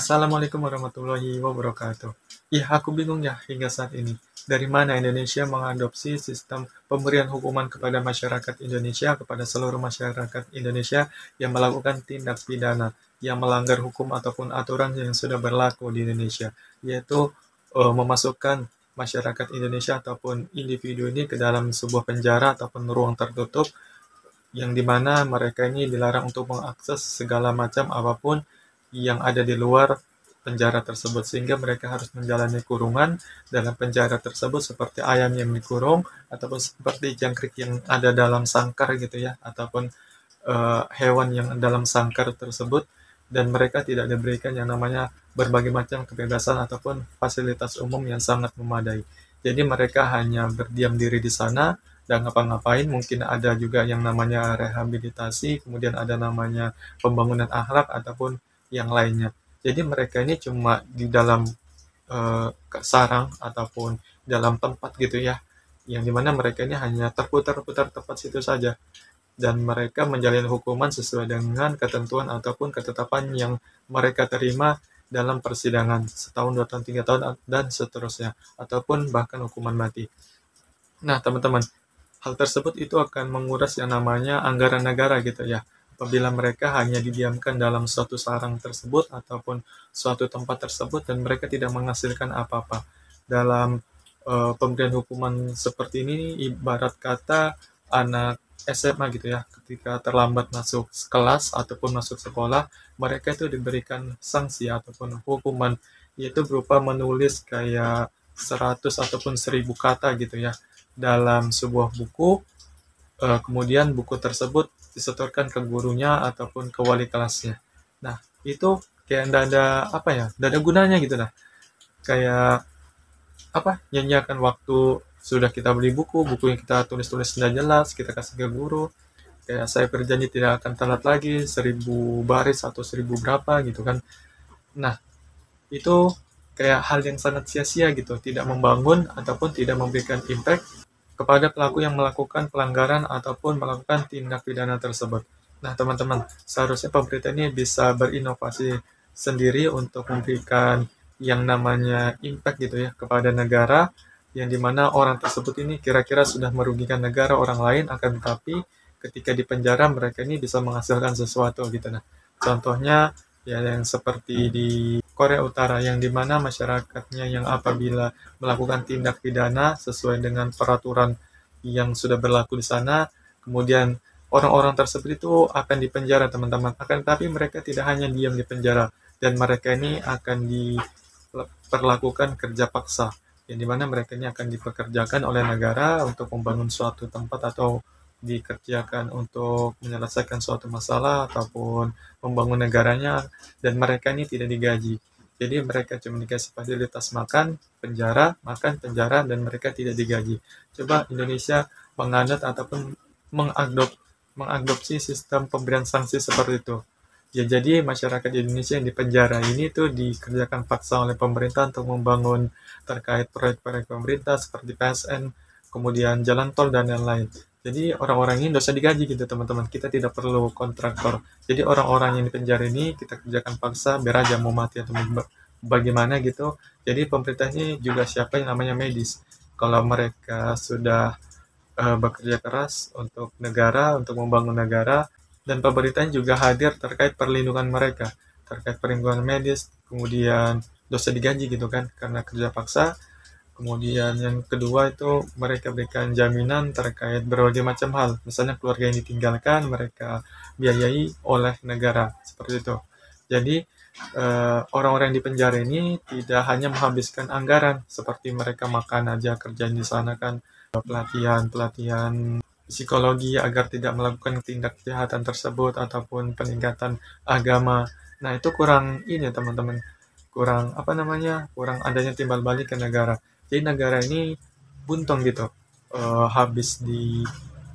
Assalamualaikum warahmatullahi wabarakatuh. Ya, aku bingung ya hingga saat ini. Dari mana Indonesia mengadopsi sistem pemberian hukuman kepada masyarakat Indonesia, kepada seluruh masyarakat Indonesia yang melakukan tindak pidana, yang melanggar hukum ataupun aturan yang sudah berlaku di Indonesia, yaitu memasukkan masyarakat Indonesia ataupun individu ini ke dalam sebuah penjara ataupun ruang tertutup yang dimana mereka ini dilarang untuk mengakses segala macam apapun yang ada di luar penjara tersebut, sehingga mereka harus menjalani kurungan dalam penjara tersebut seperti ayam yang dikurung ataupun seperti jangkrik yang ada dalam sangkar gitu ya, ataupun hewan yang dalam sangkar tersebut, dan mereka tidak diberikan yang namanya berbagai macam kebebasan ataupun fasilitas umum yang sangat memadai. Jadi mereka hanya berdiam diri di sana dan ngapa-ngapain, mungkin ada juga yang namanya rehabilitasi, kemudian ada namanya pembangunan akhlak ataupun yang lainnya. Jadi mereka ini cuma di dalam sarang ataupun dalam tempat gitu ya, yang dimana mereka ini hanya terputar-putar tempat situ saja, dan mereka menjalani hukuman sesuai dengan ketentuan ataupun ketetapan yang mereka terima dalam persidangan setahun, 2 tahun, 3 tahun, dan seterusnya, ataupun bahkan hukuman mati. Nah, teman-teman, hal tersebut itu akan menguras yang namanya anggaran negara gitu ya. Apabila mereka hanya didiamkan dalam suatu sarang tersebut ataupun suatu tempat tersebut dan mereka tidak menghasilkan apa-apa. Dalam pemberian hukuman seperti ini, ibarat kata anak SMA gitu ya, ketika terlambat masuk kelas ataupun masuk sekolah, mereka itu diberikan sanksi ataupun hukuman, yaitu berupa menulis kayak 100 ataupun 1000 kata gitu ya dalam sebuah buku, kemudian buku tersebut disetorkan ke gurunya ataupun ke wali kelasnya. Nah, itu kayak ndak ada apa ya, ndak ada gunanya gitu nah. Kayak apa, nyanyiakan waktu, sudah kita beli buku, buku yang kita tulis-tulis tidak jelas, kita kasih ke guru, kayak saya berjanji tidak akan telat lagi, 1000 baris atau 1000 berapa gitu kan. Nah, itu kayak hal yang sangat sia-sia gitu, tidak membangun ataupun tidak memberikan impact kepada pelaku yang melakukan pelanggaran ataupun melakukan tindak pidana tersebut. Nah, teman-teman, seharusnya pemerintah ini bisa berinovasi sendiri untuk memberikan yang namanya impact gitu ya kepada negara, yang dimana orang tersebut ini kira-kira sudah merugikan negara orang lain, akan tetapi ketika di penjara mereka ini bisa menghasilkan sesuatu gitu. Nah, contohnya ya yang seperti di Korea Utara, yang dimana masyarakatnya yang apabila melakukan tindak pidana sesuai dengan peraturan yang sudah berlaku di sana, kemudian orang-orang tersebut itu akan dipenjara teman-teman. Akan tetapi mereka tidak hanya diam di penjara, dan mereka ini akan diperlakukan kerja paksa, yang dimana mereka ini akan dipekerjakan oleh negara untuk membangun suatu tempat atau dikerjakan untuk menyelesaikan suatu masalah ataupun membangun negaranya, dan mereka ini tidak digaji. Jadi mereka cuma dikasih fasilitas makan, penjara, dan mereka tidak digaji. Coba Indonesia menganut ataupun mengadopsi sistem pemberian sanksi seperti itu. Ya, jadi masyarakat Indonesia yang di penjara ini tuh dikerjakan paksa oleh pemerintah untuk membangun terkait proyek-proyek pemerintah seperti PSN, kemudian jalan tol dan lain-lain. Jadi orang-orang ini tidak usah digaji gitu teman-teman. Kita tidak perlu kontraktor. Jadi orang-orang yang di penjara ini kita kerjakan paksa biar aja mau mati atau bagaimana gitu. Jadi pemerintah ini juga siapa yang namanya medis. Kalau mereka sudah bekerja keras untuk negara, untuk membangun negara, dan pemerintah juga hadir terkait perlindungan mereka, terkait perlindungan medis, kemudian dosa digaji gitu kan, karena kerja paksa. Kemudian yang kedua itu mereka berikan jaminan terkait berbagai macam hal, misalnya keluarga yang ditinggalkan mereka biayai oleh negara, seperti itu. Jadi orang-orang yang di penjara ini tidak hanya menghabiskan anggaran seperti mereka makan aja, kerjaan di sana kan, pelatihan psikologi agar tidak melakukan tindak kejahatan tersebut ataupun peningkatan agama. Nah, itu kurang ini ya teman-teman, kurang apa namanya, kurang adanya timbal balik ke negara. Jadi negara ini buntung gitu, habis di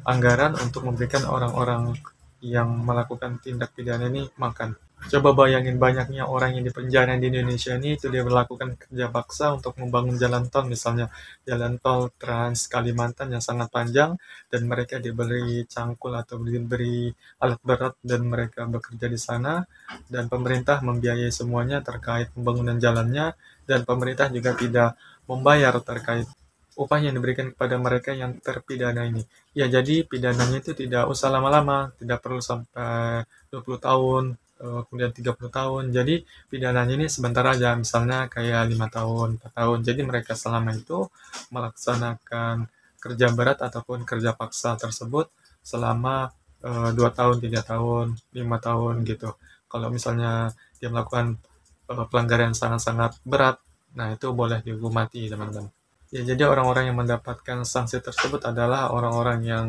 anggaran untuk memberikan orang-orang yang melakukan tindak pidana ini makan. Coba bayangin banyaknya orang yang dipenjara di Indonesia ini itu dia melakukan kerja paksa untuk membangun jalan tol, misalnya jalan tol Trans Kalimantan yang sangat panjang, dan mereka diberi cangkul atau diberi alat berat dan mereka bekerja di sana, dan pemerintah membiayai semuanya terkait pembangunan jalannya, dan pemerintah juga tidak membayar terkait upah yang diberikan kepada mereka yang terpidana ini. Ya, jadi pidananya itu tidak usah lama-lama, tidak perlu sampai 20 tahun, kemudian 30 tahun. Jadi pidananya ini sebentar aja, misalnya kayak 5 tahun, 4 tahun. Jadi mereka selama itu melaksanakan kerja berat ataupun kerja paksa tersebut selama 2 tahun, 3 tahun, 5 tahun gitu. Kalau misalnya dia melakukan pelanggaran yang sangat-sangat berat, nah itu boleh dihukum mati, teman-teman. Ya, jadi orang-orang yang mendapatkan sanksi tersebut adalah orang-orang yang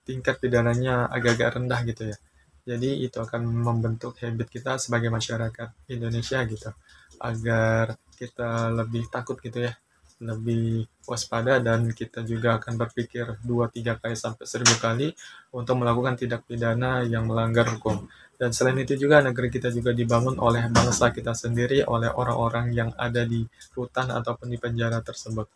tingkat pidananya agak-agak rendah gitu ya. Jadi itu akan membentuk habit kita sebagai masyarakat Indonesia gitu, agar kita lebih takut gitu ya, lebih waspada, dan kita juga akan berpikir 2-3 kali sampai 1000 kali untuk melakukan tindak pidana yang melanggar hukum. Dan selain itu juga negeri kita juga dibangun oleh bangsa kita sendiri, oleh orang-orang yang ada di rutan ataupun di penjara tersebut.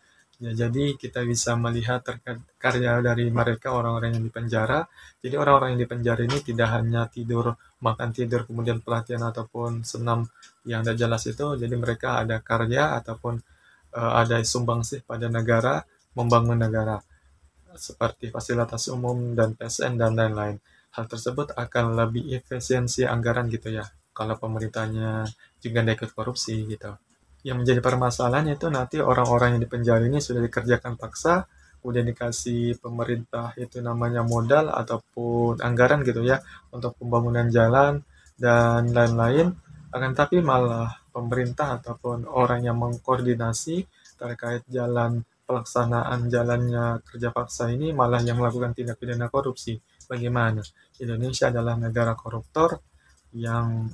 Ya, jadi kita bisa melihat terkait karya dari mereka, orang-orang yang di penjara. Jadi orang-orang yang di penjara ini tidak hanya tidur, makan tidur, kemudian pelatihan ataupun senam yang tidak jelas itu. Jadi mereka ada karya ataupun ada sumbangsih pada negara, membangun negara seperti fasilitas umum dan PSN dan lain-lain. Hal tersebut akan lebih efisiensi anggaran gitu ya, kalau pemerintahnya juga tidak ikut korupsi gitu. Yang menjadi permasalahan itu nanti orang-orang yang di penjara ini sudah dikerjakan paksa, kemudian dikasih pemerintah itu namanya modal ataupun anggaran gitu ya, untuk pembangunan jalan dan lain-lain, akan tapi malah pemerintah ataupun orang yang mengkoordinasi terkait jalan, pelaksanaan jalannya kerja paksa ini malah yang melakukan tindak pidana korupsi. Bagaimana? Indonesia adalah negara koruptor yang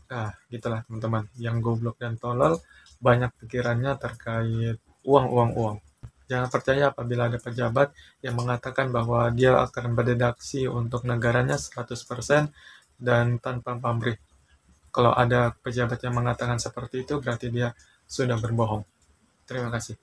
gitulah teman-teman, yang goblok dan tolol, banyak pikirannya terkait uang, uang, uang. Jangan percaya apabila ada pejabat yang mengatakan bahwa dia akan berdeduksi untuk negaranya 100% dan tanpa pamrih. Kalau ada pejabat yang mengatakan seperti itu, berarti dia sudah berbohong. Terima kasih.